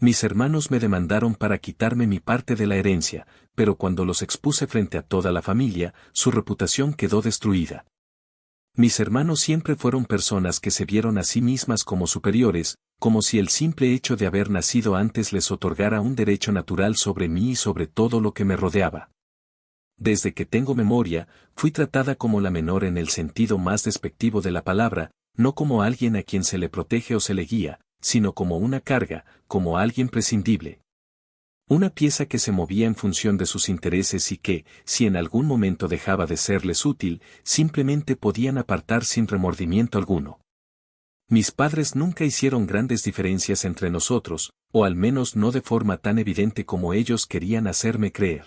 Mis hermanos me demandaron para quitarme mi parte de la herencia, pero cuando los expuse frente a toda la familia, su reputación quedó destruida. Mis hermanos siempre fueron personas que se vieron a sí mismas como superiores, como si el simple hecho de haber nacido antes les otorgara un derecho natural sobre mí y sobre todo lo que me rodeaba. Desde que tengo memoria, fui tratada como la menor en el sentido más despectivo de la palabra, no como alguien a quien se le protege o se le guía, sino como una carga, como alguien prescindible. Una pieza que se movía en función de sus intereses y que, si en algún momento dejaba de serles útil, simplemente podían apartar sin remordimiento alguno. Mis padres nunca hicieron grandes diferencias entre nosotros, o al menos no de forma tan evidente como ellos querían hacerme creer.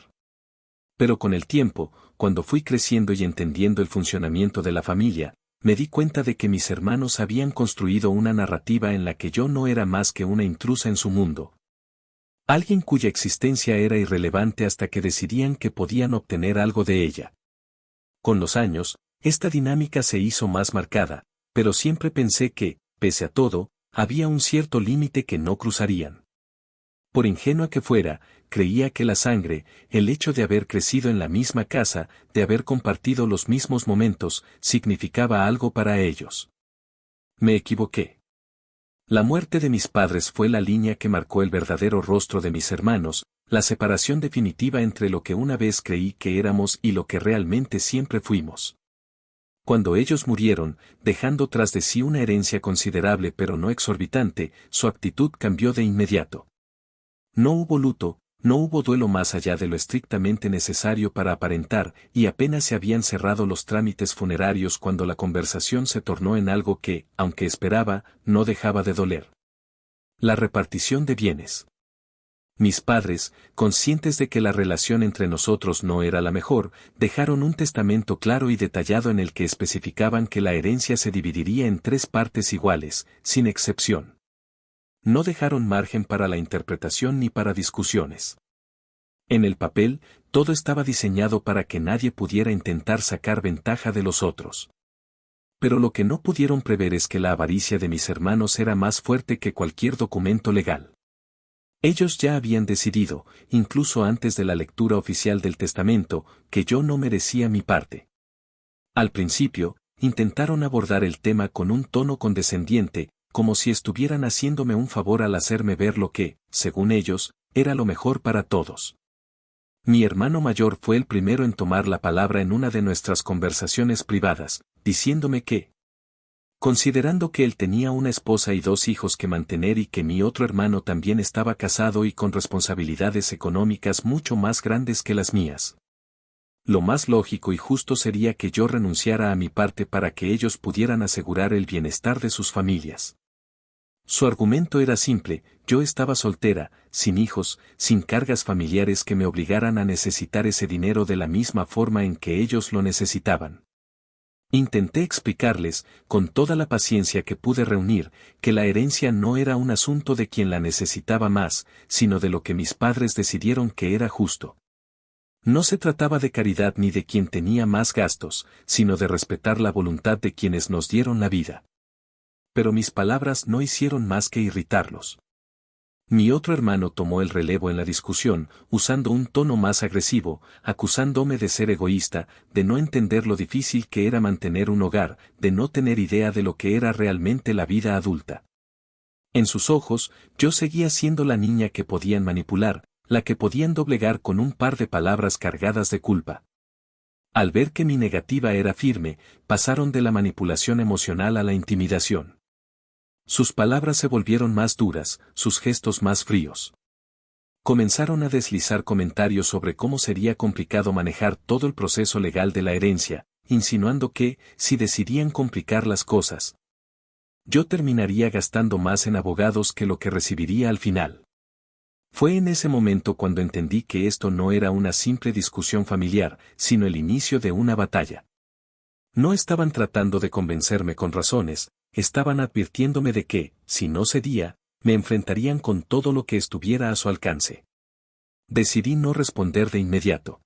Pero con el tiempo, cuando fui creciendo y entendiendo el funcionamiento de la familia, me di cuenta de que mis hermanos habían construido una narrativa en la que yo no era más que una intrusa en su mundo. Alguien cuya existencia era irrelevante hasta que decidían que podían obtener algo de ella. Con los años, esta dinámica se hizo más marcada, pero siempre pensé que, pese a todo, había un cierto límite que no cruzarían. Por ingenua que fuera, creía que la sangre, el hecho de haber crecido en la misma casa, de haber compartido los mismos momentos, significaba algo para ellos. Me equivoqué. La muerte de mis padres fue la línea que marcó el verdadero rostro de mis hermanos, la separación definitiva entre lo que una vez creí que éramos y lo que realmente siempre fuimos. Cuando ellos murieron, dejando tras de sí una herencia considerable pero no exorbitante, su actitud cambió de inmediato. No hubo luto, no hubo duelo más allá de lo estrictamente necesario para aparentar, y apenas se habían cerrado los trámites funerarios cuando la conversación se tornó en algo que, aunque esperaba, no dejaba de doler. La repartición de bienes. Mis padres, conscientes de que la relación entre nosotros no era la mejor, dejaron un testamento claro y detallado en el que especificaban que la herencia se dividiría en 3 partes iguales, sin excepción. No dejaron margen para la interpretación ni para discusiones. En el papel, todo estaba diseñado para que nadie pudiera intentar sacar ventaja de los otros. Pero lo que no pudieron prever es que la avaricia de mis hermanos era más fuerte que cualquier documento legal. Ellos ya habían decidido, incluso antes de la lectura oficial del testamento, que yo no merecía mi parte. Al principio, intentaron abordar el tema con un tono condescendiente, como si estuvieran haciéndome un favor al hacerme ver lo que, según ellos, era lo mejor para todos. Mi hermano mayor fue el primero en tomar la palabra en una de nuestras conversaciones privadas, diciéndome que, considerando que él tenía una esposa y 2 hijos que mantener y que mi otro hermano también estaba casado y con responsabilidades económicas mucho más grandes que las mías, lo más lógico y justo sería que yo renunciara a mi parte para que ellos pudieran asegurar el bienestar de sus familias. Su argumento era simple: yo estaba soltera, sin hijos, sin cargas familiares que me obligaran a necesitar ese dinero de la misma forma en que ellos lo necesitaban. Intenté explicarles, con toda la paciencia que pude reunir, que la herencia no era un asunto de quien la necesitaba más, sino de lo que mis padres decidieron que era justo. No se trataba de caridad ni de quien tenía más gastos, sino de respetar la voluntad de quienes nos dieron la vida. Pero mis palabras no hicieron más que irritarlos. Mi otro hermano tomó el relevo en la discusión, usando un tono más agresivo, acusándome de ser egoísta, de no entender lo difícil que era mantener un hogar, de no tener idea de lo que era realmente la vida adulta. En sus ojos, yo seguía siendo la niña que podían manipular, la que podían doblegar con un par de palabras cargadas de culpa. Al ver que mi negativa era firme, pasaron de la manipulación emocional a la intimidación. Sus palabras se volvieron más duras, sus gestos más fríos. Comenzaron a deslizar comentarios sobre cómo sería complicado manejar todo el proceso legal de la herencia, insinuando que, si decidían complicar las cosas, yo terminaría gastando más en abogados que lo que recibiría al final. Fue en ese momento cuando entendí que esto no era una simple discusión familiar, sino el inicio de una batalla. No estaban tratando de convencerme con razones, estaban advirtiéndome de que, si no cedía, me enfrentarían con todo lo que estuviera a su alcance. Decidí no responder de inmediato.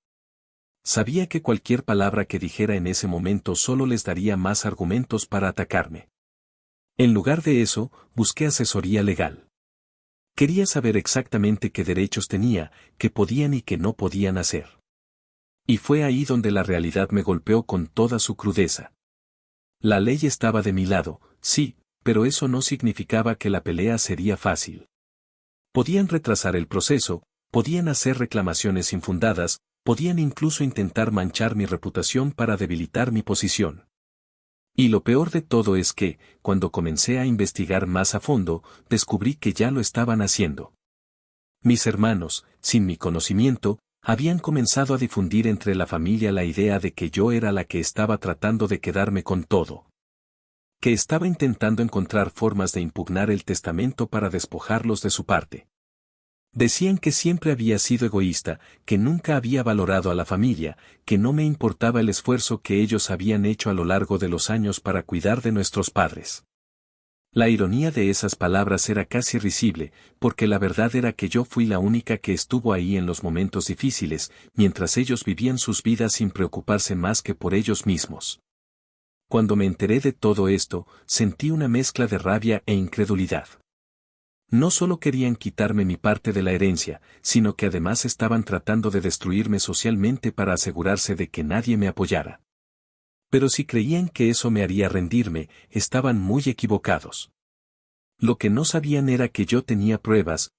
Sabía que cualquier palabra que dijera en ese momento solo les daría más argumentos para atacarme. En lugar de eso, busqué asesoría legal. Quería saber exactamente qué derechos tenía, qué podían y qué no podían hacer. Y fue ahí donde la realidad me golpeó con toda su crudeza. La ley estaba de mi lado, sí, pero eso no significaba que la pelea sería fácil. Podían retrasar el proceso, podían hacer reclamaciones infundadas, podían incluso intentar manchar mi reputación para debilitar mi posición. Y lo peor de todo es que, cuando comencé a investigar más a fondo, descubrí que ya lo estaban haciendo. Mis hermanos, sin mi conocimiento, habían comenzado a difundir entre la familia la idea de que yo era la que estaba tratando de quedarme con todo. Que estaba intentando encontrar formas de impugnar el testamento para despojarlos de su parte. Decían que siempre había sido egoísta, que nunca había valorado a la familia, que no me importaba el esfuerzo que ellos habían hecho a lo largo de los años para cuidar de nuestros padres. La ironía de esas palabras era casi risible, porque la verdad era que yo fui la única que estuvo ahí en los momentos difíciles, mientras ellos vivían sus vidas sin preocuparse más que por ellos mismos. Cuando me enteré de todo esto, sentí una mezcla de rabia e incredulidad. No solo querían quitarme mi parte de la herencia, sino que además estaban tratando de destruirme socialmente para asegurarse de que nadie me apoyara. Pero si creían que eso me haría rendirme, estaban muy equivocados. Lo que no sabían era que yo tenía pruebas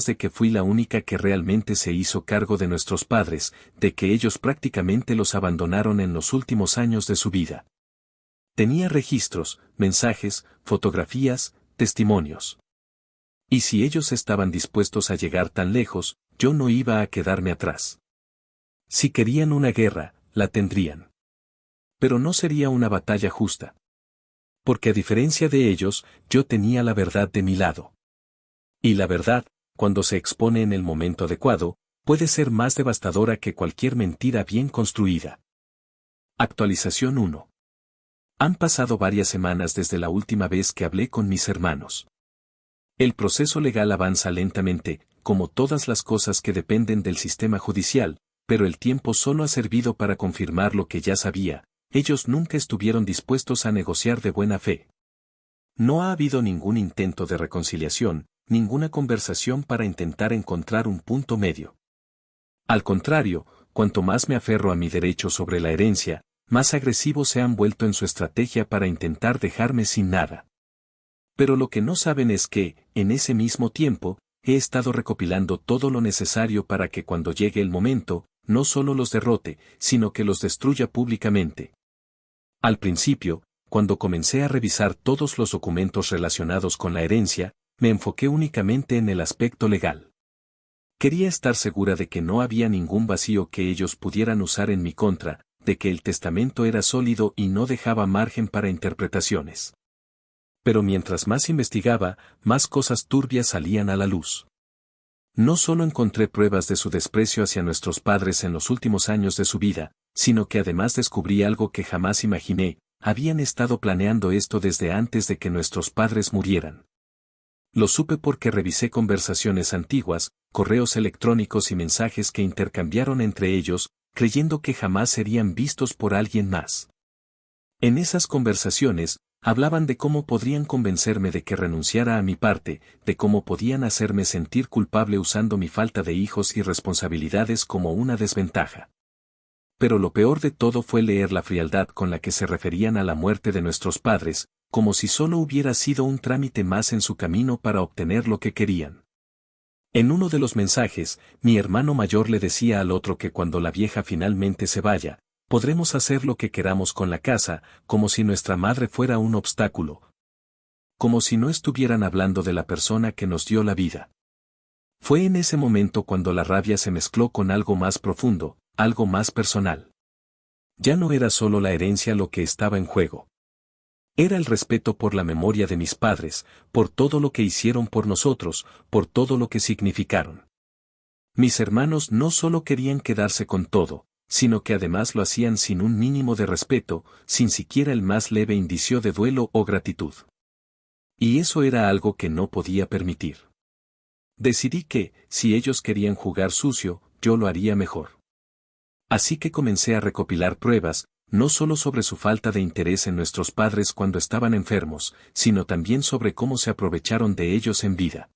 de que fui la única que realmente se hizo cargo de nuestros padres, de que ellos prácticamente los abandonaron en los últimos años de su vida. Tenía registros, mensajes, fotografías, testimonios. Y si ellos estaban dispuestos a llegar tan lejos, yo no iba a quedarme atrás. Si querían una guerra, la tendrían. Pero no sería una batalla justa. Porque a diferencia de ellos, yo tenía la verdad de mi lado. Y la verdad, cuando se expone en el momento adecuado, puede ser más devastadora que cualquier mentira bien construida. Actualización 1. Han pasado varias semanas desde la última vez que hablé con mis hermanos. El proceso legal avanza lentamente, como todas las cosas que dependen del sistema judicial, pero el tiempo solo ha servido para confirmar lo que ya sabía. Ellos nunca estuvieron dispuestos a negociar de buena fe. No ha habido ningún intento de reconciliación, ninguna conversación para intentar encontrar un punto medio. Al contrario, cuanto más me aferro a mi derecho sobre la herencia, más agresivos se han vuelto en su estrategia para intentar dejarme sin nada. Pero lo que no saben es que, en ese mismo tiempo, he estado recopilando todo lo necesario para que cuando llegue el momento, no solo los derrote, sino que los destruya públicamente. Al principio, cuando comencé a revisar todos los documentos relacionados con la herencia, me enfoqué únicamente en el aspecto legal. Quería estar segura de que no había ningún vacío que ellos pudieran usar en mi contra, de que el testamento era sólido y no dejaba margen para interpretaciones. Pero mientras más investigaba, más cosas turbias salían a la luz. No solo encontré pruebas de su desprecio hacia nuestros padres en los últimos años de su vida, sino que además descubrí algo que jamás imaginé: habían estado planeando esto desde antes de que nuestros padres murieran. Lo supe porque revisé conversaciones antiguas, correos electrónicos y mensajes que intercambiaron entre ellos, creyendo que jamás serían vistos por alguien más. En esas conversaciones, hablaban de cómo podrían convencerme de que renunciara a mi parte, de cómo podían hacerme sentir culpable usando mi falta de hijos y responsabilidades como una desventaja. Pero lo peor de todo fue leer la frialdad con la que se referían a la muerte de nuestros padres, como si solo hubiera sido un trámite más en su camino para obtener lo que querían. En uno de los mensajes, mi hermano mayor le decía al otro que cuando la vieja finalmente se vaya, podremos hacer lo que queramos con la casa, como si nuestra madre fuera un obstáculo. Como si no estuvieran hablando de la persona que nos dio la vida. Fue en ese momento cuando la rabia se mezcló con algo más profundo, algo más personal. Ya no era solo la herencia lo que estaba en juego. Era el respeto por la memoria de mis padres, por todo lo que hicieron por nosotros, por todo lo que significaron. Mis hermanos no solo querían quedarse con todo, sino que además lo hacían sin un mínimo de respeto, sin siquiera el más leve indicio de duelo o gratitud. Y eso era algo que no podía permitir. Decidí que, si ellos querían jugar sucio, yo lo haría mejor. Así que comencé a recopilar pruebas, no solo sobre su falta de interés en nuestros padres cuando estaban enfermos, sino también sobre cómo se aprovecharon de ellos en vida.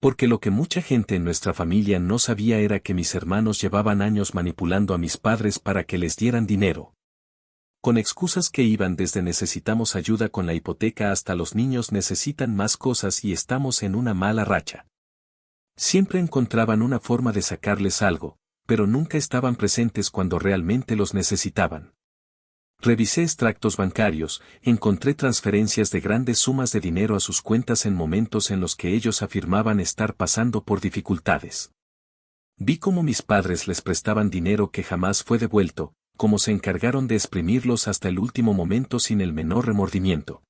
Porque lo que mucha gente en nuestra familia no sabía era que mis hermanos llevaban años manipulando a mis padres para que les dieran dinero. Con excusas que iban desde necesitamos ayuda con la hipoteca hasta los niños necesitan más cosas y estamos en una mala racha. Siempre encontraban una forma de sacarles algo, pero nunca estaban presentes cuando realmente los necesitaban. Revisé extractos bancarios, encontré transferencias de grandes sumas de dinero a sus cuentas en momentos en los que ellos afirmaban estar pasando por dificultades. Vi cómo mis padres les prestaban dinero que jamás fue devuelto, cómo se encargaron de exprimirlos hasta el último momento sin el menor remordimiento.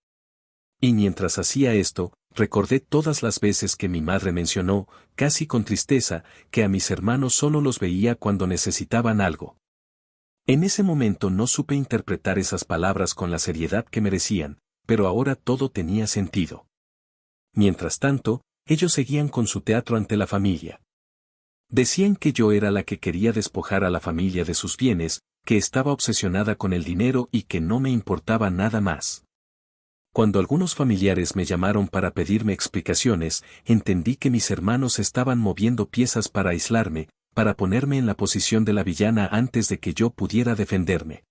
Y mientras hacía esto, recordé todas las veces que mi madre mencionó, casi con tristeza, que a mis hermanos solo los veía cuando necesitaban algo. En ese momento no supe interpretar esas palabras con la seriedad que merecían, pero ahora todo tenía sentido. Mientras tanto, ellos seguían con su teatro ante la familia. Decían que yo era la que quería despojar a la familia de sus bienes, que estaba obsesionada con el dinero y que no me importaba nada más. Cuando algunos familiares me llamaron para pedirme explicaciones, entendí que mis hermanos estaban moviendo piezas para aislarme, para ponerme en la posición de la villana antes de que yo pudiera defenderme.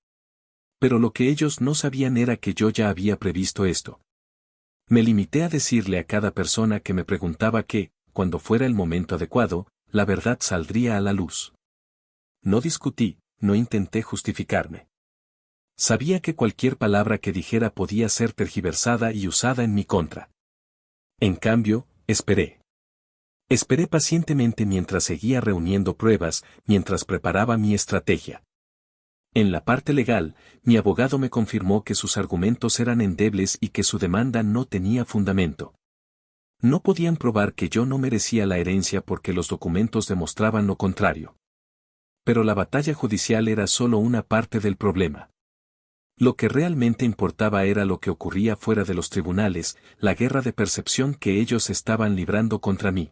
Pero lo que ellos no sabían era que yo ya había previsto esto. Me limité a decirle a cada persona que me preguntaba que, cuando fuera el momento adecuado, la verdad saldría a la luz. No discutí, no intenté justificarme. Sabía que cualquier palabra que dijera podía ser tergiversada y usada en mi contra. En cambio, esperé. Esperé pacientemente mientras seguía reuniendo pruebas, mientras preparaba mi estrategia. En la parte legal, mi abogado me confirmó que sus argumentos eran endebles y que su demanda no tenía fundamento. No podían probar que yo no merecía la herencia porque los documentos demostraban lo contrario. Pero la batalla judicial era solo una parte del problema. Lo que realmente importaba era lo que ocurría fuera de los tribunales, la guerra de percepción que ellos estaban librando contra mí.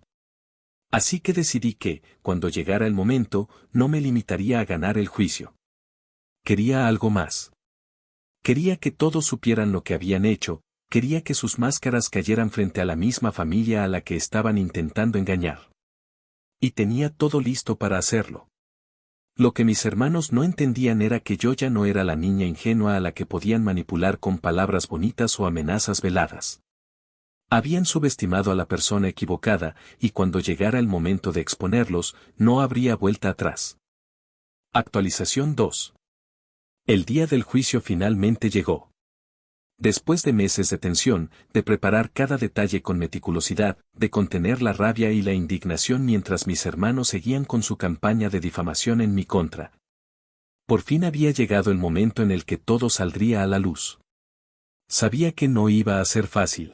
Así que decidí que, cuando llegara el momento, no me limitaría a ganar el juicio. Quería algo más. Quería que todos supieran lo que habían hecho, quería que sus máscaras cayeran frente a la misma familia a la que estaban intentando engañar. Y tenía todo listo para hacerlo. Lo que mis hermanos no entendían era que yo ya no era la niña ingenua a la que podían manipular con palabras bonitas o amenazas veladas. Habían subestimado a la persona equivocada, y cuando llegara el momento de exponerlos, no habría vuelta atrás. Actualización 2. El día del juicio finalmente llegó. Después de meses de tensión, de preparar cada detalle con meticulosidad, de contener la rabia y la indignación mientras mis hermanos seguían con su campaña de difamación en mi contra. Por fin había llegado el momento en el que todo saldría a la luz. Sabía que no iba a ser fácil.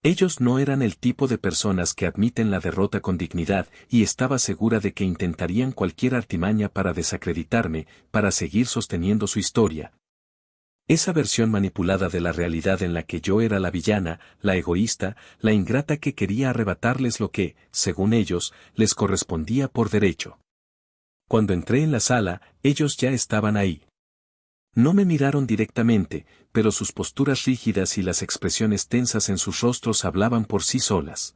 Ellos no eran el tipo de personas que admiten la derrota con dignidad, y estaba segura de que intentarían cualquier artimaña para desacreditarme, para seguir sosteniendo su historia. Esa versión manipulada de la realidad en la que yo era la villana, la egoísta, la ingrata que quería arrebatarles lo que, según ellos, les correspondía por derecho. Cuando entré en la sala, ellos ya estaban ahí. No me miraron directamente, pero sus posturas rígidas y las expresiones tensas en sus rostros hablaban por sí solas.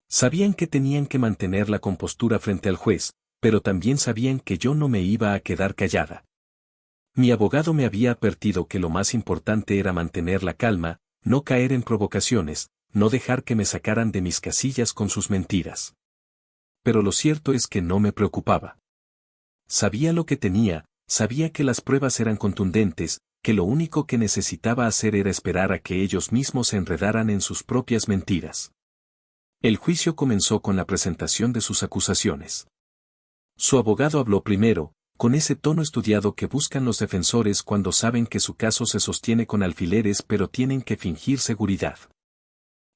Sabían que tenían que mantener la compostura frente al juez, pero también sabían que yo no me iba a quedar callada. Mi abogado me había advertido que lo más importante era mantener la calma, no caer en provocaciones, no dejar que me sacaran de mis casillas con sus mentiras. Pero lo cierto es que no me preocupaba. Sabía lo que tenía, sabía que las pruebas eran contundentes, que lo único que necesitaba hacer era esperar a que ellos mismos se enredaran en sus propias mentiras. El juicio comenzó con la presentación de sus acusaciones. Su abogado habló primero, con ese tono estudiado que buscan los defensores cuando saben que su caso se sostiene con alfileres pero tienen que fingir seguridad.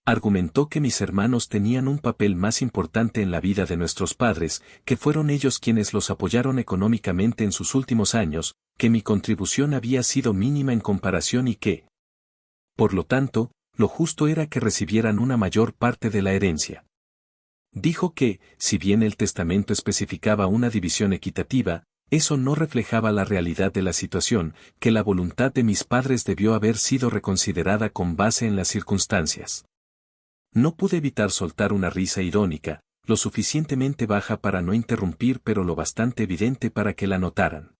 Argumentó que mis hermanos tenían un papel más importante en la vida de nuestros padres, que fueron ellos quienes los apoyaron económicamente en sus últimos años, que mi contribución había sido mínima en comparación y que, por lo tanto, lo justo era que recibieran una mayor parte de la herencia. Dijo que, si bien el testamento especificaba una división equitativa, eso no reflejaba la realidad de la situación, que la voluntad de mis padres debió haber sido reconsiderada con base en las circunstancias. No pude evitar soltar una risa irónica, lo suficientemente baja para no interrumpir pero lo bastante evidente para que la notaran.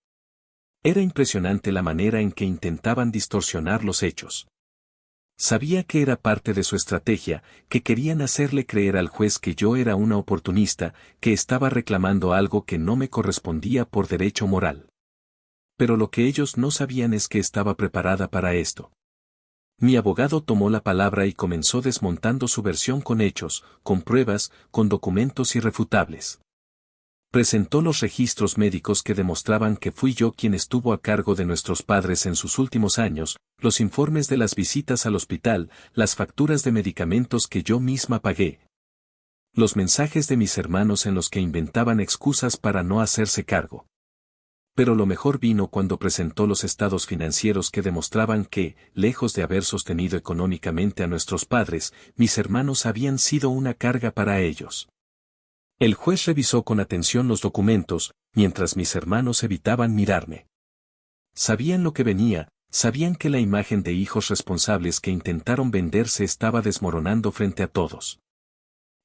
Era impresionante la manera en que intentaban distorsionar los hechos. Sabía que era parte de su estrategia, que querían hacerle creer al juez que yo era una oportunista, que estaba reclamando algo que no me correspondía por derecho moral. Pero lo que ellos no sabían es que estaba preparada para esto. Mi abogado tomó la palabra y comenzó desmontando su versión con hechos, con pruebas, con documentos irrefutables. Presentó los registros médicos que demostraban que fui yo quien estuvo a cargo de nuestros padres en sus últimos años, los informes de las visitas al hospital, las facturas de medicamentos que yo misma pagué. Los mensajes de mis hermanos en los que inventaban excusas para no hacerse cargo. Pero lo mejor vino cuando presentó los estados financieros que demostraban que, lejos de haber sostenido económicamente a nuestros padres, mis hermanos habían sido una carga para ellos. El juez revisó con atención los documentos, mientras mis hermanos evitaban mirarme. Sabían lo que venía, sabían que la imagen de hijos responsables que intentaron venderse estaba desmoronando frente a todos.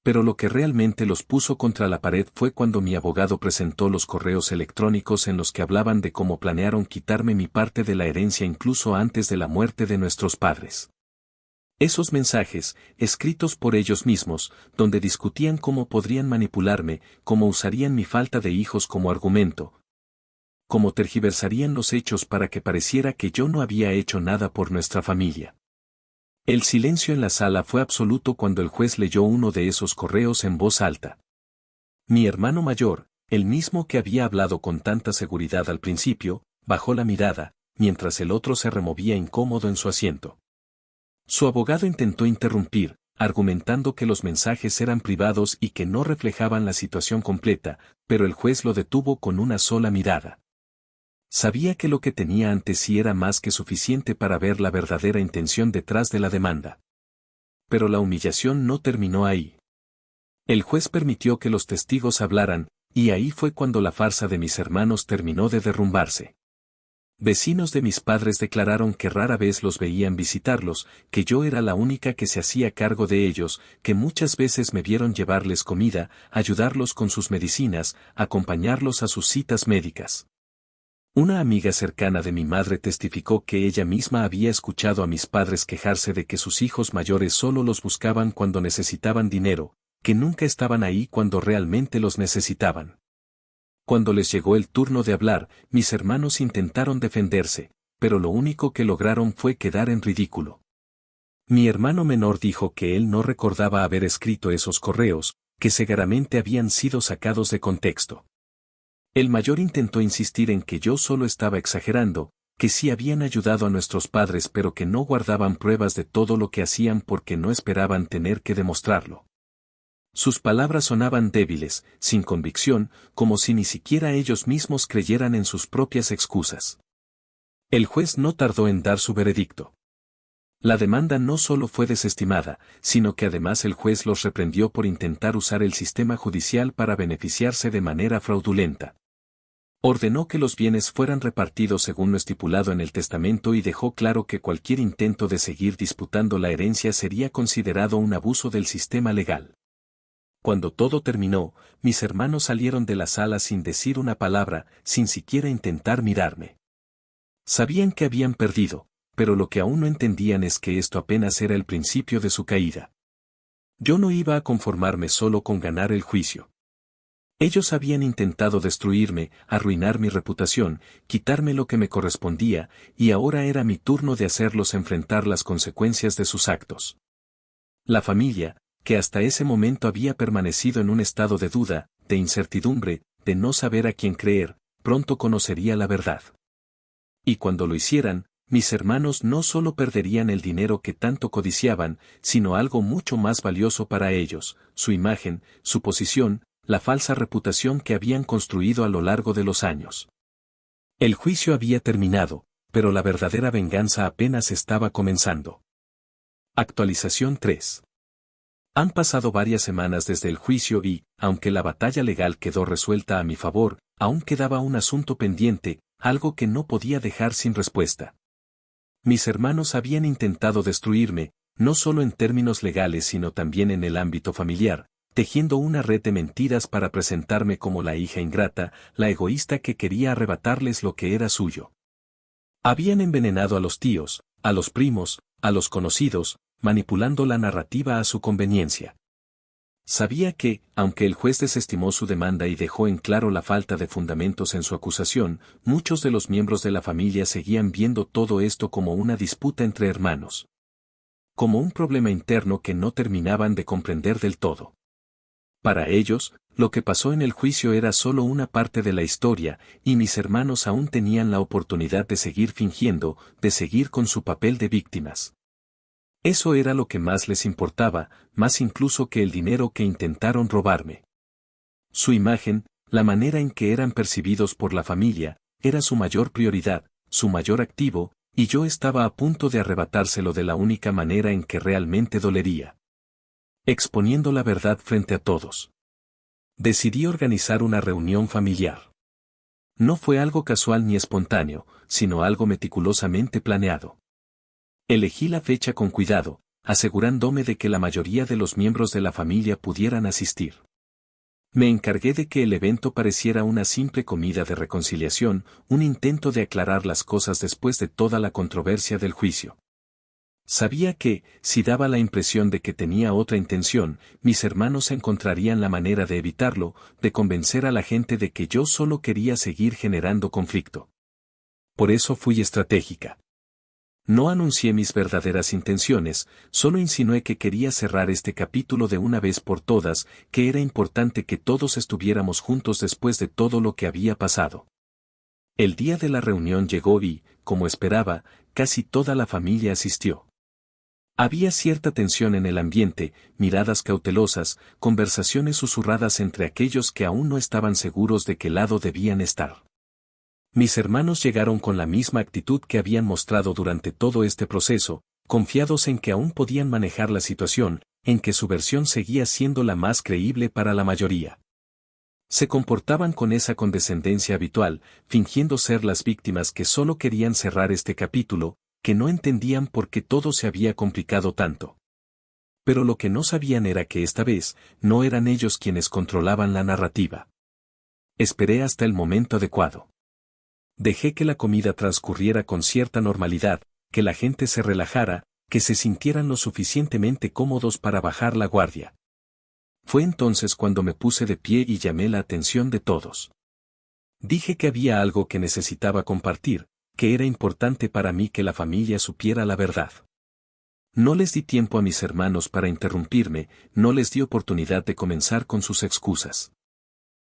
Pero lo que realmente los puso contra la pared fue cuando mi abogado presentó los correos electrónicos en los que hablaban de cómo planearon quitarme mi parte de la herencia incluso antes de la muerte de nuestros padres. Esos mensajes, escritos por ellos mismos, donde discutían cómo podrían manipularme, cómo usarían mi falta de hijos como argumento, cómo tergiversarían los hechos para que pareciera que yo no había hecho nada por nuestra familia. El silencio en la sala fue absoluto cuando el juez leyó uno de esos correos en voz alta. Mi hermano mayor, el mismo que había hablado con tanta seguridad al principio, bajó la mirada, mientras el otro se removía incómodo en su asiento. Su abogado intentó interrumpir, argumentando que los mensajes eran privados y que no reflejaban la situación completa, pero el juez lo detuvo con una sola mirada. Sabía que lo que tenía ante sí era más que suficiente para ver la verdadera intención detrás de la demanda. Pero la humillación no terminó ahí. El juez permitió que los testigos hablaran, y ahí fue cuando la farsa de mis hermanos terminó de derrumbarse. Vecinos de mis padres declararon que rara vez los veían visitarlos, que yo era la única que se hacía cargo de ellos, que muchas veces me vieron llevarles comida, ayudarlos con sus medicinas, acompañarlos a sus citas médicas. Una amiga cercana de mi madre testificó que ella misma había escuchado a mis padres quejarse de que sus hijos mayores solo los buscaban cuando necesitaban dinero, que nunca estaban ahí cuando realmente los necesitaban. Cuando les llegó el turno de hablar, mis hermanos intentaron defenderse, pero lo único que lograron fue quedar en ridículo. Mi hermano menor dijo que él no recordaba haber escrito esos correos, que seguramente habían sido sacados de contexto. El mayor intentó insistir en que yo solo estaba exagerando, que sí habían ayudado a nuestros padres pero que no guardaban pruebas de todo lo que hacían porque no esperaban tener que demostrarlo. Sus palabras sonaban débiles, sin convicción, como si ni siquiera ellos mismos creyeran en sus propias excusas. El juez no tardó en dar su veredicto. La demanda no solo fue desestimada, sino que además el juez los reprendió por intentar usar el sistema judicial para beneficiarse de manera fraudulenta. Ordenó que los bienes fueran repartidos según lo estipulado en el testamento y dejó claro que cualquier intento de seguir disputando la herencia sería considerado un abuso del sistema legal. Cuando todo terminó, mis hermanos salieron de la sala sin decir una palabra, sin siquiera intentar mirarme. Sabían que habían perdido, pero lo que aún no entendían es que esto apenas era el principio de su caída. Yo no iba a conformarme solo con ganar el juicio. Ellos habían intentado destruirme, arruinar mi reputación, quitarme lo que me correspondía, y ahora era mi turno de hacerlos enfrentar las consecuencias de sus actos. La familia, que hasta ese momento había permanecido en un estado de duda, de incertidumbre, de no saber a quién creer, pronto conocería la verdad. Y cuando lo hicieran, mis hermanos no solo perderían el dinero que tanto codiciaban, sino algo mucho más valioso para ellos, su imagen, su posición, la falsa reputación que habían construido a lo largo de los años. El juicio había terminado, pero la verdadera venganza apenas estaba comenzando. Actualización 3. Han pasado varias semanas desde el juicio y, aunque la batalla legal quedó resuelta a mi favor, aún quedaba un asunto pendiente, algo que no podía dejar sin respuesta. Mis hermanos habían intentado destruirme, no solo en términos legales sino también en el ámbito familiar, tejiendo una red de mentiras para presentarme como la hija ingrata, la egoísta que quería arrebatarles lo que era suyo. Habían envenenado a los tíos, a los primos, a los conocidos, manipulando la narrativa a su conveniencia. Sabía que, aunque el juez desestimó su demanda y dejó en claro la falta de fundamentos en su acusación, muchos de los miembros de la familia seguían viendo todo esto como una disputa entre hermanos. Como un problema interno que no terminaban de comprender del todo. Para ellos, lo que pasó en el juicio era solo una parte de la historia, y mis hermanos aún tenían la oportunidad de seguir fingiendo, de seguir con su papel de víctimas. Eso era lo que más les importaba, más incluso que el dinero que intentaron robarme. Su imagen, la manera en que eran percibidos por la familia, era su mayor prioridad, su mayor activo, y yo estaba a punto de arrebatárselo de la única manera en que realmente dolería. Exponiendo la verdad frente a todos. Decidí organizar una reunión familiar. No fue algo casual ni espontáneo, sino algo meticulosamente planeado. Elegí la fecha con cuidado, asegurándome de que la mayoría de los miembros de la familia pudieran asistir. Me encargué de que el evento pareciera una simple comida de reconciliación, un intento de aclarar las cosas después de toda la controversia del juicio. Sabía que, si daba la impresión de que tenía otra intención, mis hermanos encontrarían la manera de evitarlo, de convencer a la gente de que yo solo quería seguir generando conflicto. Por eso fui estratégica. No anuncié mis verdaderas intenciones, solo insinué que quería cerrar este capítulo de una vez por todas, que era importante que todos estuviéramos juntos después de todo lo que había pasado. El día de la reunión llegó y, como esperaba, casi toda la familia asistió. Había cierta tensión en el ambiente, miradas cautelosas, conversaciones susurradas entre aquellos que aún no estaban seguros de qué lado debían estar. Mis hermanos llegaron con la misma actitud que habían mostrado durante todo este proceso, confiados en que aún podían manejar la situación, en que su versión seguía siendo la más creíble para la mayoría. Se comportaban con esa condescendencia habitual, fingiendo ser las víctimas que solo querían cerrar este capítulo, que no entendían por qué todo se había complicado tanto. Pero lo que no sabían era que esta vez, no eran ellos quienes controlaban la narrativa. Esperé hasta el momento adecuado. Dejé que la comida transcurriera con cierta normalidad, que la gente se relajara, que se sintieran lo suficientemente cómodos para bajar la guardia. Fue entonces cuando me puse de pie y llamé la atención de todos. Dije que había algo que necesitaba compartir, que era importante para mí que la familia supiera la verdad. No les di tiempo a mis hermanos para interrumpirme, no les di oportunidad de comenzar con sus excusas.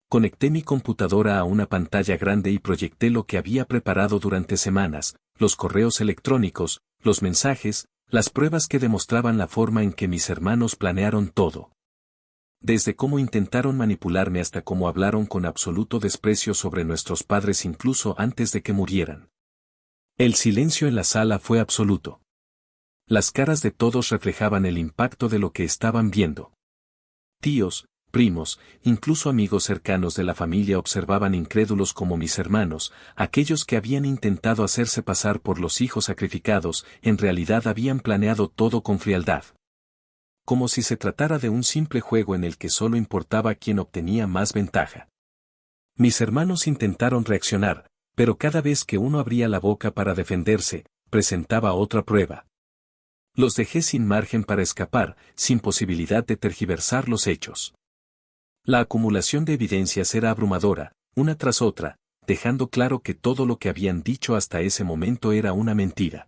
Conecté mi computadora a una pantalla grande y proyecté lo que había preparado durante semanas, los correos electrónicos, los mensajes, las pruebas que demostraban la forma en que mis hermanos planearon todo. Desde cómo intentaron manipularme hasta cómo hablaron con absoluto desprecio sobre nuestros padres incluso antes de que murieran. El silencio en la sala fue absoluto. Las caras de todos reflejaban el impacto de lo que estaban viendo. Tíos, primos, incluso amigos cercanos de la familia observaban incrédulos como mis hermanos, aquellos que habían intentado hacerse pasar por los hijos sacrificados, en realidad habían planeado todo con frialdad. Como si se tratara de un simple juego en el que solo importaba quién obtenía más ventaja. Mis hermanos intentaron reaccionar, pero cada vez que uno abría la boca para defenderse, presentaba otra prueba. Los dejé sin margen para escapar, sin posibilidad de tergiversar los hechos. La acumulación de evidencias era abrumadora, una tras otra, dejando claro que todo lo que habían dicho hasta ese momento era una mentira.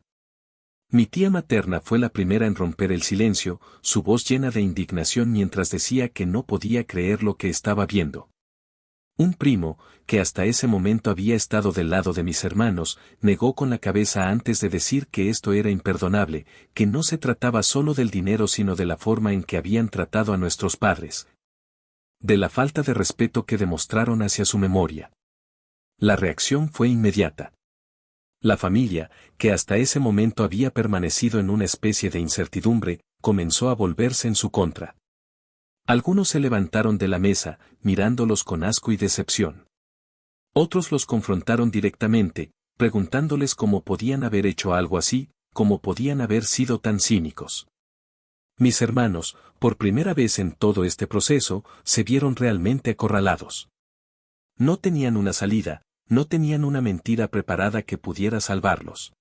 Mi tía materna fue la primera en romper el silencio, su voz llena de indignación mientras decía que no podía creer lo que estaba viendo. Un primo, que hasta ese momento había estado del lado de mis hermanos, negó con la cabeza antes de decir que esto era imperdonable, que no se trataba solo del dinero sino de la forma en que habían tratado a nuestros padres. De la falta de respeto que demostraron hacia su memoria. La reacción fue inmediata. La familia, que hasta ese momento había permanecido en una especie de incertidumbre, comenzó a volverse en su contra. Algunos se levantaron de la mesa, mirándolos con asco y decepción. Otros los confrontaron directamente, preguntándoles cómo podían haber hecho algo así, cómo podían haber sido tan cínicos. Mis hermanos, por primera vez en todo este proceso, se vieron realmente acorralados. No tenían una salida, no tenían una mentira preparada que pudiera salvarlos.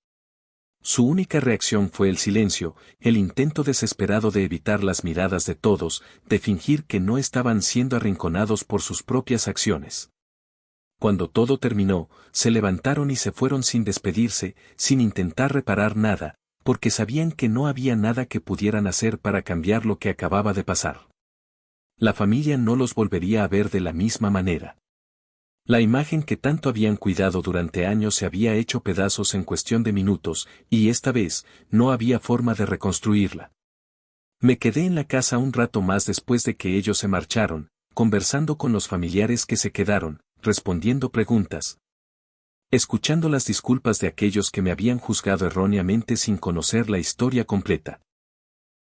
Su única reacción fue el silencio, el intento desesperado de evitar las miradas de todos, de fingir que no estaban siendo arrinconados por sus propias acciones. Cuando todo terminó, se levantaron y se fueron sin despedirse, sin intentar reparar nada, porque sabían que no había nada que pudieran hacer para cambiar lo que acababa de pasar. La familia no los volvería a ver de la misma manera. La imagen que tanto habían cuidado durante años se había hecho pedazos en cuestión de minutos, y esta vez, no había forma de reconstruirla. Me quedé en la casa un rato más después de que ellos se marcharon, conversando con los familiares que se quedaron, respondiendo preguntas, escuchando las disculpas de aquellos que me habían juzgado erróneamente sin conocer la historia completa.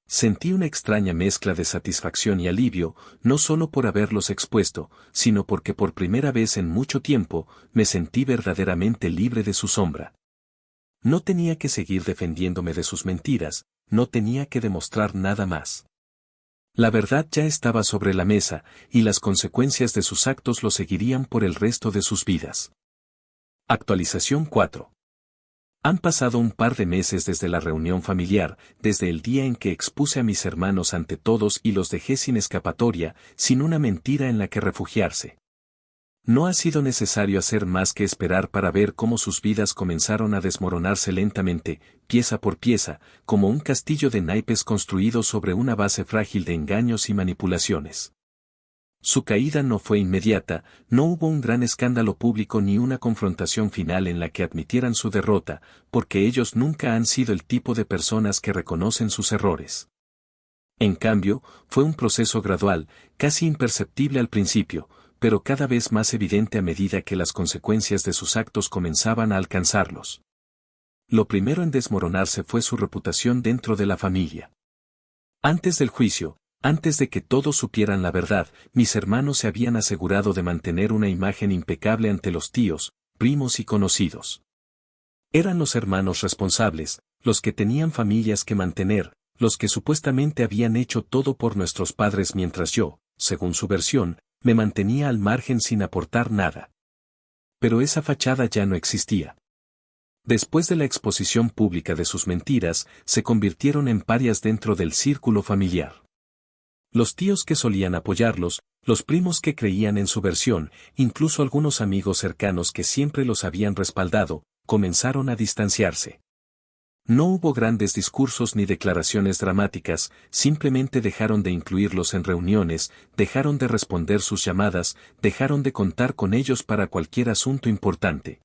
Sentí una extraña mezcla de satisfacción y alivio, no solo por haberlos expuesto, sino porque por primera vez en mucho tiempo, me sentí verdaderamente libre de su sombra. No tenía que seguir defendiéndome de sus mentiras, no tenía que demostrar nada más. La verdad ya estaba sobre la mesa, y las consecuencias de sus actos lo seguirían por el resto de sus vidas. Actualización 4. Han pasado un par de meses desde la reunión familiar, desde el día en que expuse a mis hermanos ante todos y los dejé sin escapatoria, sin una mentira en la que refugiarse. No ha sido necesario hacer más que esperar para ver cómo sus vidas comenzaron a desmoronarse lentamente, pieza por pieza, como un castillo de naipes construido sobre una base frágil de engaños y manipulaciones. Su caída no fue inmediata, no hubo un gran escándalo público ni una confrontación final en la que admitieran su derrota, porque ellos nunca han sido el tipo de personas que reconocen sus errores. En cambio, fue un proceso gradual, casi imperceptible al principio, pero cada vez más evidente a medida que las consecuencias de sus actos comenzaban a alcanzarlos. Lo primero en desmoronarse fue su reputación dentro de la familia. Antes del juicio, antes de que todos supieran la verdad, mis hermanos se habían asegurado de mantener una imagen impecable ante los tíos, primos y conocidos. Eran los hermanos responsables, los que tenían familias que mantener, los que supuestamente habían hecho todo por nuestros padres mientras yo, según su versión, me mantenía al margen sin aportar nada. Pero esa fachada ya no existía. Después de la exposición pública de sus mentiras, se convirtieron en parias dentro del círculo familiar. Los tíos que solían apoyarlos, los primos que creían en su versión, incluso algunos amigos cercanos que siempre los habían respaldado, comenzaron a distanciarse. No hubo grandes discursos ni declaraciones dramáticas, simplemente dejaron de incluirlos en reuniones, dejaron de responder sus llamadas, dejaron de contar con ellos para cualquier asunto importante.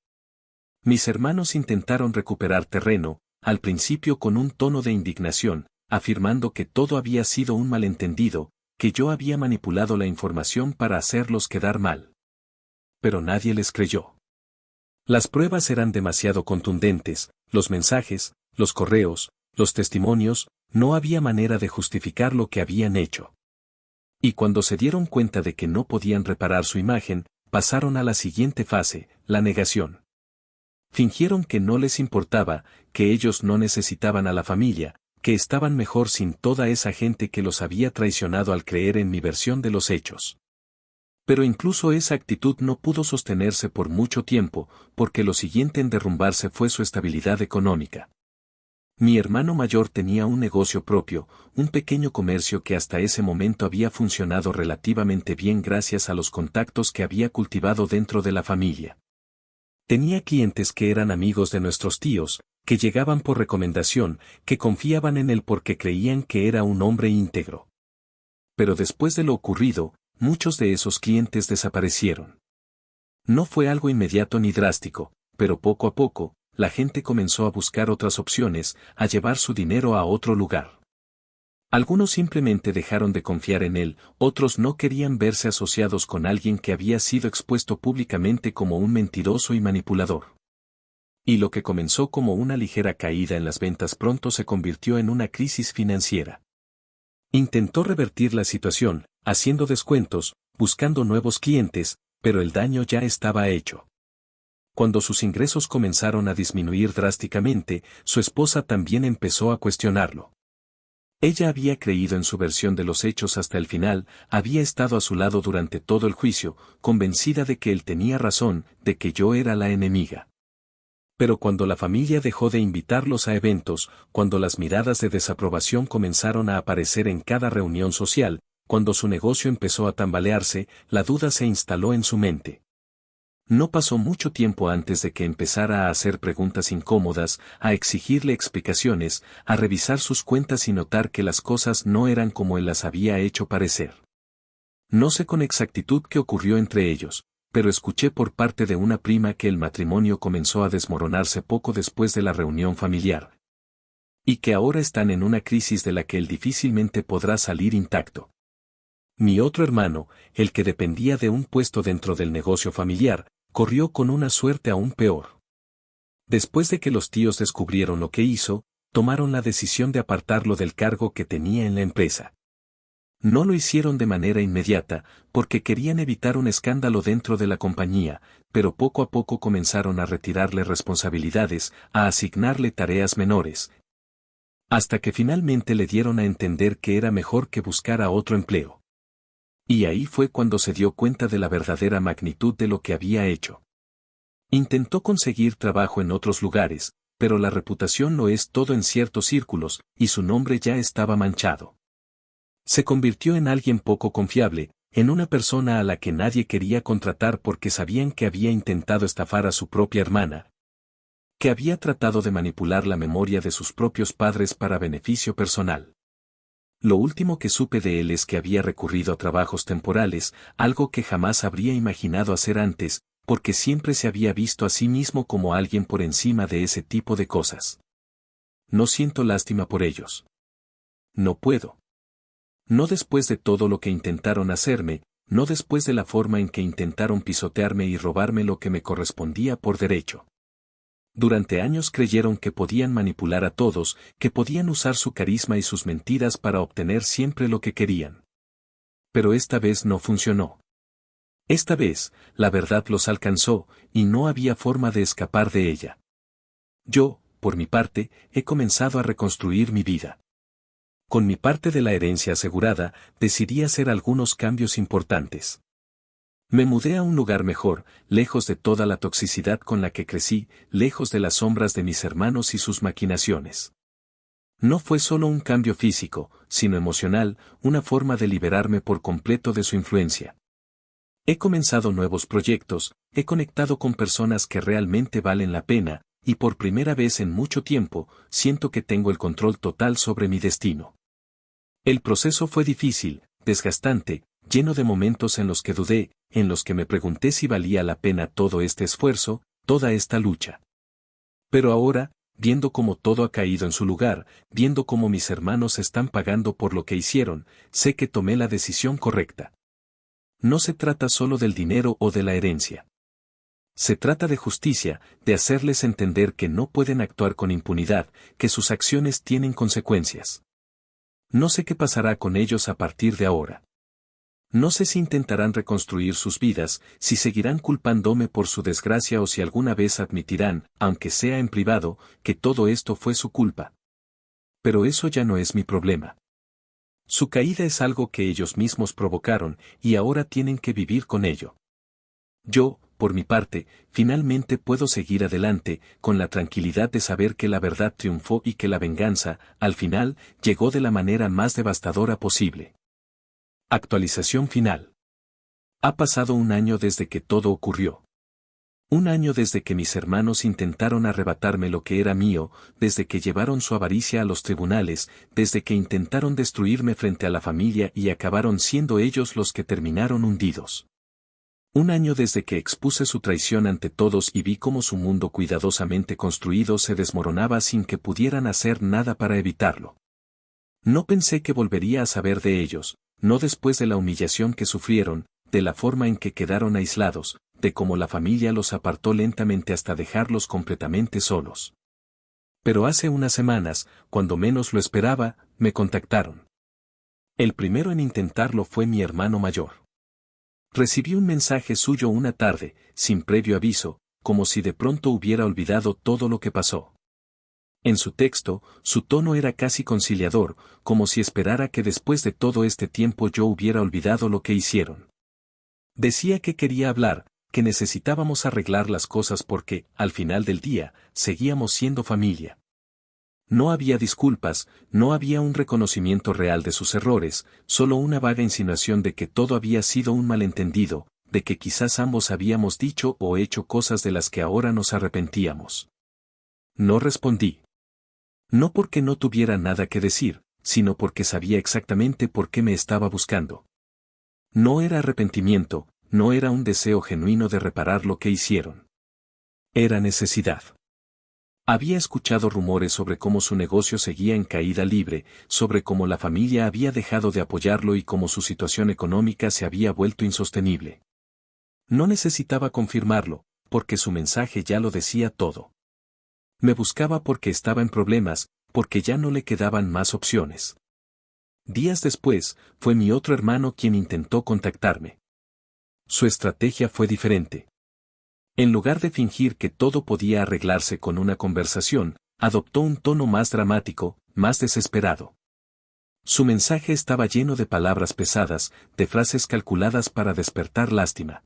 Mis hermanos intentaron recuperar terreno, al principio con un tono de indignación, afirmando que todo había sido un malentendido, que yo había manipulado la información para hacerlos quedar mal. Pero nadie les creyó. Las pruebas eran demasiado contundentes, los mensajes, los correos, los testimonios, no había manera de justificar lo que habían hecho. Y cuando se dieron cuenta de que no podían reparar su imagen, pasaron a la siguiente fase, la negación. Fingieron que no les importaba, que ellos no necesitaban a la familia, que estaban mejor sin toda esa gente que los había traicionado al creer en mi versión de los hechos. Pero incluso esa actitud no pudo sostenerse por mucho tiempo, porque lo siguiente en derrumbarse fue su estabilidad económica. Mi hermano mayor tenía un negocio propio, un pequeño comercio que hasta ese momento había funcionado relativamente bien gracias a los contactos que había cultivado dentro de la familia. Tenía clientes que eran amigos de nuestros tíos, que llegaban por recomendación, que confiaban en él porque creían que era un hombre íntegro. Pero después de lo ocurrido, muchos de esos clientes desaparecieron. No fue algo inmediato ni drástico, pero poco a poco, la gente comenzó a buscar otras opciones, a llevar su dinero a otro lugar. Algunos simplemente dejaron de confiar en él, otros no querían verse asociados con alguien que había sido expuesto públicamente como un mentiroso y manipulador. Y lo que comenzó como una ligera caída en las ventas pronto se convirtió en una crisis financiera. Intentó revertir la situación, haciendo descuentos, buscando nuevos clientes, pero el daño ya estaba hecho. Cuando sus ingresos comenzaron a disminuir drásticamente, su esposa también empezó a cuestionarlo. Ella había creído en su versión de los hechos hasta el final, había estado a su lado durante todo el juicio, convencida de que él tenía razón, de que yo era la enemiga. Pero cuando la familia dejó de invitarlos a eventos, cuando las miradas de desaprobación comenzaron a aparecer en cada reunión social, cuando su negocio empezó a tambalearse, la duda se instaló en su mente. No pasó mucho tiempo antes de que empezara a hacer preguntas incómodas, a exigirle explicaciones, a revisar sus cuentas y notar que las cosas no eran como él las había hecho parecer. No sé con exactitud qué ocurrió entre ellos, pero escuché por parte de una prima que el matrimonio comenzó a desmoronarse poco después de la reunión familiar. Y que ahora están en una crisis de la que él difícilmente podrá salir intacto. Mi otro hermano, el que dependía de un puesto dentro del negocio familiar, corrió con una suerte aún peor. Después de que los tíos descubrieron lo que hizo, tomaron la decisión de apartarlo del cargo que tenía en la empresa. No lo hicieron de manera inmediata, porque querían evitar un escándalo dentro de la compañía, pero poco a poco comenzaron a retirarle responsabilidades, a asignarle tareas menores, hasta que finalmente le dieron a entender que era mejor que buscara otro empleo. Y ahí fue cuando se dio cuenta de la verdadera magnitud de lo que había hecho. Intentó conseguir trabajo en otros lugares, pero la reputación lo es todo en ciertos círculos, y su nombre ya estaba manchado. Se convirtió en alguien poco confiable, en una persona a la que nadie quería contratar porque sabían que había intentado estafar a su propia hermana, que había tratado de manipular la memoria de sus propios padres para beneficio personal. Lo último que supe de él es que había recurrido a trabajos temporales, algo que jamás habría imaginado hacer antes, porque siempre se había visto a sí mismo como alguien por encima de ese tipo de cosas. No siento lástima por ellos. No puedo. No después de todo lo que intentaron hacerme, no después de la forma en que intentaron pisotearme y robarme lo que me correspondía por derecho. Durante años creyeron que podían manipular a todos, que podían usar su carisma y sus mentiras para obtener siempre lo que querían. Pero esta vez no funcionó. Esta vez, la verdad los alcanzó, y no había forma de escapar de ella. Yo, por mi parte, he comenzado a reconstruir mi vida. Con mi parte de la herencia asegurada, decidí hacer algunos cambios importantes. Me mudé a un lugar mejor, lejos de toda la toxicidad con la que crecí, lejos de las sombras de mis hermanos y sus maquinaciones. No fue solo un cambio físico, sino emocional, una forma de liberarme por completo de su influencia. He comenzado nuevos proyectos, he conectado con personas que realmente valen la pena, y por primera vez en mucho tiempo, siento que tengo el control total sobre mi destino. El proceso fue difícil, desgastante, lleno de momentos en los que dudé, en los que me pregunté si valía la pena todo este esfuerzo, toda esta lucha. Pero ahora, viendo cómo todo ha caído en su lugar, viendo cómo mis hermanos están pagando por lo que hicieron, sé que tomé la decisión correcta. No se trata solo del dinero o de la herencia. Se trata de justicia, de hacerles entender que no pueden actuar con impunidad, que sus acciones tienen consecuencias. No sé qué pasará con ellos a partir de ahora. No sé si intentarán reconstruir sus vidas, si seguirán culpándome por su desgracia o si alguna vez admitirán, aunque sea en privado, que todo esto fue su culpa. Pero eso ya no es mi problema. Su caída es algo que ellos mismos provocaron, y ahora tienen que vivir con ello. Yo, por mi parte, finalmente puedo seguir adelante, con la tranquilidad de saber que la verdad triunfó y que la venganza, al final, llegó de la manera más devastadora posible. Actualización final. Ha pasado un año desde que todo ocurrió. Un año desde que mis hermanos intentaron arrebatarme lo que era mío, desde que llevaron su avaricia a los tribunales, desde que intentaron destruirme frente a la familia y acabaron siendo ellos los que terminaron hundidos. Un año desde que expuse su traición ante todos y vi cómo su mundo cuidadosamente construido se desmoronaba sin que pudieran hacer nada para evitarlo. No pensé que volvería a saber de ellos, no después de la humillación que sufrieron, de la forma en que quedaron aislados, de cómo la familia los apartó lentamente hasta dejarlos completamente solos. Pero hace unas semanas, cuando menos lo esperaba, me contactaron. El primero en intentarlo fue mi hermano mayor. Recibí un mensaje suyo una tarde, sin previo aviso, como si de pronto hubiera olvidado todo lo que pasó. En su texto, su tono era casi conciliador, como si esperara que después de todo este tiempo yo hubiera olvidado lo que hicieron. Decía que quería hablar, que necesitábamos arreglar las cosas porque, al final del día, seguíamos siendo familia. No había disculpas, no había un reconocimiento real de sus errores, solo una vaga insinuación de que todo había sido un malentendido, de que quizás ambos habíamos dicho o hecho cosas de las que ahora nos arrepentíamos. No respondí. No porque no tuviera nada que decir, sino porque sabía exactamente por qué me estaba buscando. No era arrepentimiento, no era un deseo genuino de reparar lo que hicieron. Era necesidad. Había escuchado rumores sobre cómo su negocio seguía en caída libre, sobre cómo la familia había dejado de apoyarlo y cómo su situación económica se había vuelto insostenible. No necesitaba confirmarlo, porque su mensaje ya lo decía todo. Me buscaba porque estaba en problemas, porque ya no le quedaban más opciones. Días después, fue mi otro hermano quien intentó contactarme. Su estrategia fue diferente. En lugar de fingir que todo podía arreglarse con una conversación, adoptó un tono más dramático, más desesperado. Su mensaje estaba lleno de palabras pesadas, de frases calculadas para despertar lástima.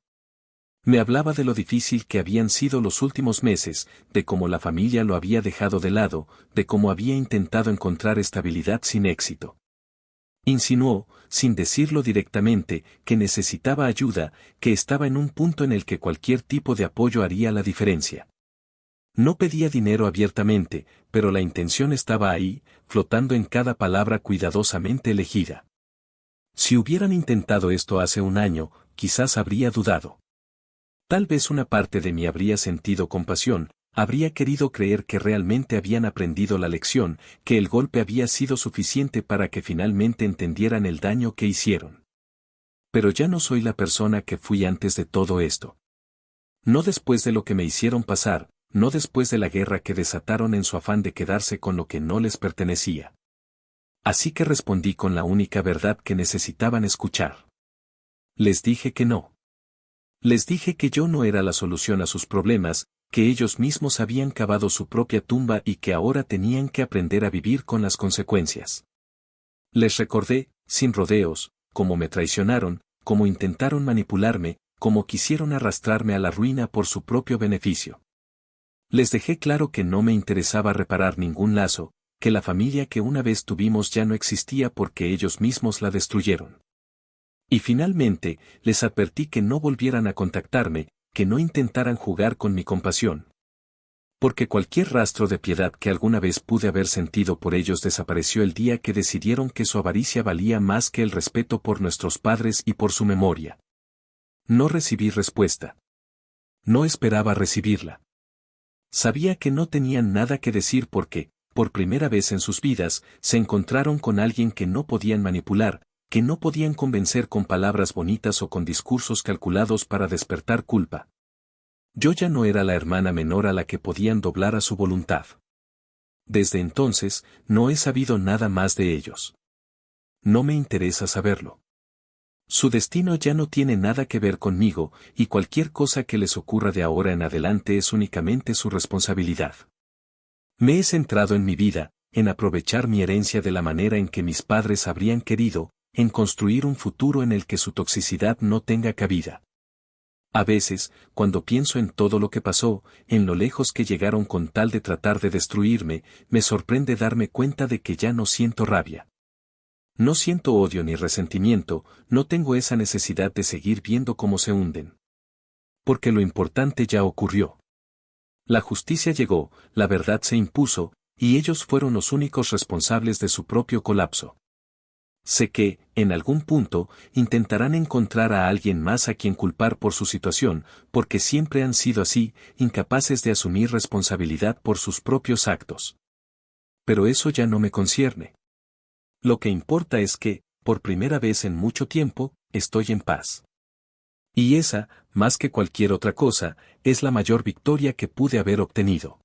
Me hablaba de lo difícil que habían sido los últimos meses, de cómo la familia lo había dejado de lado, de cómo había intentado encontrar estabilidad sin éxito. Insinuó, sin decirlo directamente, que necesitaba ayuda, que estaba en un punto en el que cualquier tipo de apoyo haría la diferencia. No pedía dinero abiertamente, pero la intención estaba ahí, flotando en cada palabra cuidadosamente elegida. Si hubieran intentado esto hace un año, quizás habría dudado. Tal vez una parte de mí habría sentido compasión, habría querido creer que realmente habían aprendido la lección, que el golpe había sido suficiente para que finalmente entendieran el daño que hicieron. Pero ya no soy la persona que fui antes de todo esto. No después de lo que me hicieron pasar, no después de la guerra que desataron en su afán de quedarse con lo que no les pertenecía. Así que respondí con la única verdad que necesitaban escuchar. Les dije que no. Les dije que yo no era la solución a sus problemas, que ellos mismos habían cavado su propia tumba y que ahora tenían que aprender a vivir con las consecuencias. Les recordé, sin rodeos, cómo me traicionaron, cómo intentaron manipularme, cómo quisieron arrastrarme a la ruina por su propio beneficio. Les dejé claro que no me interesaba reparar ningún lazo, que la familia que una vez tuvimos ya no existía porque ellos mismos la destruyeron. Y finalmente, les advertí que no volvieran a contactarme, que no intentaran jugar con mi compasión. Porque cualquier rastro de piedad que alguna vez pude haber sentido por ellos desapareció el día que decidieron que su avaricia valía más que el respeto por nuestros padres y por su memoria. No recibí respuesta. No esperaba recibirla. Sabía que no tenían nada que decir porque, por primera vez en sus vidas, se encontraron con alguien que no podían manipular, que no podían convencer con palabras bonitas o con discursos calculados para despertar culpa. Yo ya no era la hermana menor a la que podían doblar a su voluntad. Desde entonces, no he sabido nada más de ellos. No me interesa saberlo. Su destino ya no tiene nada que ver conmigo, y cualquier cosa que les ocurra de ahora en adelante es únicamente su responsabilidad. Me he centrado en mi vida, en aprovechar mi herencia de la manera en que mis padres habrían querido, en construir un futuro en el que su toxicidad no tenga cabida. A veces, cuando pienso en todo lo que pasó, en lo lejos que llegaron con tal de tratar de destruirme, me sorprende darme cuenta de que ya no siento rabia. No siento odio ni resentimiento, no tengo esa necesidad de seguir viendo cómo se hunden. Porque lo importante ya ocurrió. La justicia llegó, la verdad se impuso, y ellos fueron los únicos responsables de su propio colapso. Sé que, en algún punto, intentarán encontrar a alguien más a quien culpar por su situación, porque siempre han sido así, incapaces de asumir responsabilidad por sus propios actos. Pero eso ya no me concierne. Lo que importa es que, por primera vez en mucho tiempo, estoy en paz. Y esa, más que cualquier otra cosa, es la mayor victoria que pude haber obtenido.